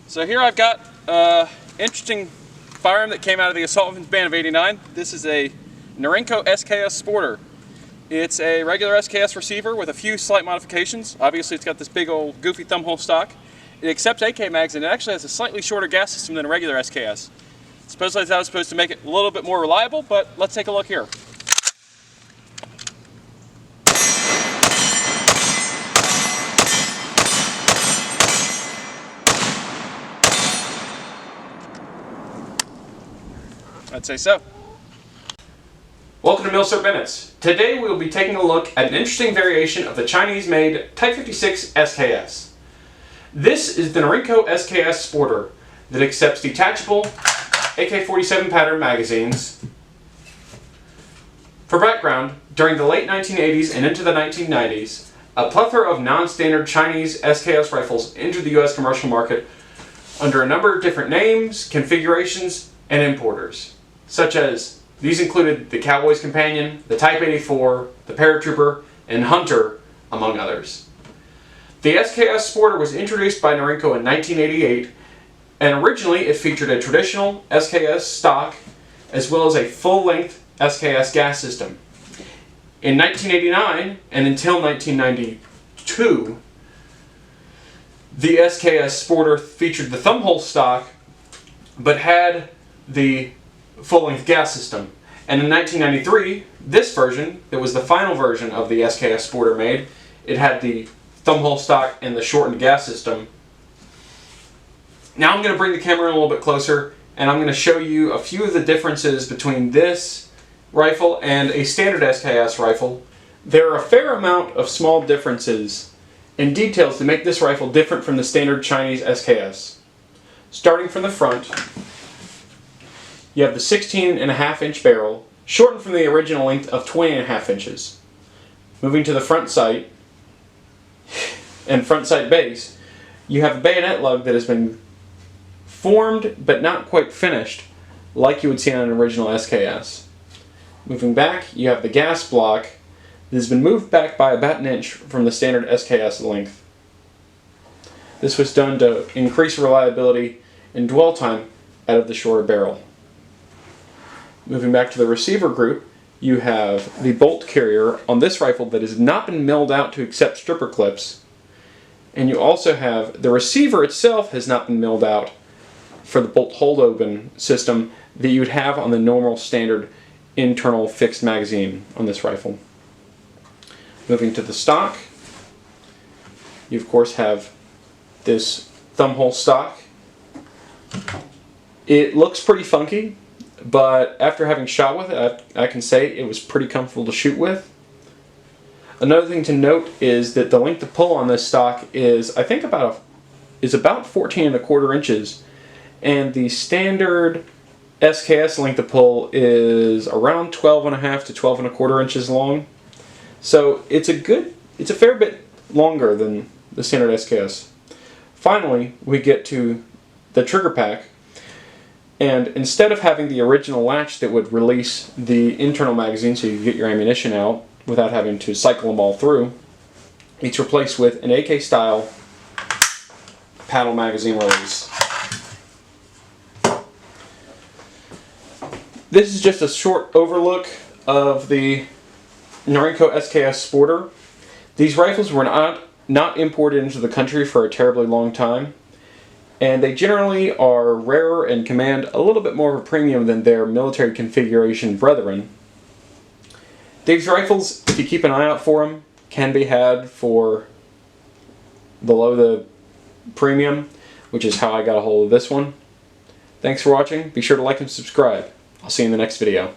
So here I've got interesting firearm that came out of the Assault Weapons Band of '89. This is a Norinco SKS Sporter. It's a regular SKS receiver with a few slight modifications. Obviously it's got this big old goofy thumbhole stock. It accepts AK mags and it actually has a slightly shorter gas system than a regular SKS. Supposedly that was supposed to make it a little bit more reliable, but let's take a look here. I'd say so. Welcome to Milsurp Minutes. Today we will be taking a look at an interesting variation of the Chinese-made Type 56 SKS. This is the Norinco SKS Sporter that accepts detachable AK-47 pattern magazines. For background, during the late 1980s and into the 1990s, a plethora of non-standard Chinese SKS rifles entered the US commercial market under a number of different names, configurations, and importers, such as these included the Cowboy's Companion, the Type 84, the Paratrooper, and Hunter, among others. The SKS Sporter was introduced by Norinco in 1988, and originally it featured a traditional SKS stock as well as a full-length SKS gas system. In 1989 and until 1992, the SKS Sporter featured the thumbhole stock but had the full-length gas system. And in 1993, this version, that was the final version of the SKS Sporter made, it had the thumbhole stock and the shortened gas system. Now I'm going to bring the camera in a little bit closer and I'm going to show you a few of the differences between this rifle and a standard SKS rifle. There are a fair amount of small differences and details to make this rifle different from the standard Chinese SKS. Starting from the front, you have the 16.5-inch barrel, shortened from the original length of 20.5 inches. Moving to the front sight and front sight base, you have a bayonet lug that has been formed but not quite finished, like you would see on an original SKS. Moving back, you have the gas block that has been moved back by about an inch from the standard SKS length. This was done to increase reliability and dwell time out of the shorter barrel. Moving back to the receiver group, you have the bolt carrier on this rifle that has not been milled out to accept stripper clips, and you also have the receiver itself has not been milled out for the bolt hold open system that you would have on the normal standard internal fixed magazine on this rifle. Moving to the stock, you of course have this thumbhole stock. It looks pretty funky, but after having shot with it, I can say it was pretty comfortable to shoot with. Another thing to note is that the length of pull on this stock is, I think, about 14.25 inches, and the standard SKS length of pull is around 12.5 to 12.25 inches long. So it's a fair bit longer than the standard SKS. Finally, we get to the trigger pack. And instead of having the original latch that would release the internal magazine so you could get your ammunition out without having to cycle them all through, it's replaced with an AK-style paddle magazine release. This is just a short overlook of the Norinco SKS Sporter. These rifles were not imported into the country for a terribly long time, and they generally are rarer and command a little bit more of a premium than their military configuration brethren. These rifles, if you keep an eye out for them, can be had for below the premium, which is how I got a hold of this one. Thanks for watching. Be sure to like and subscribe. I'll see you in the next video.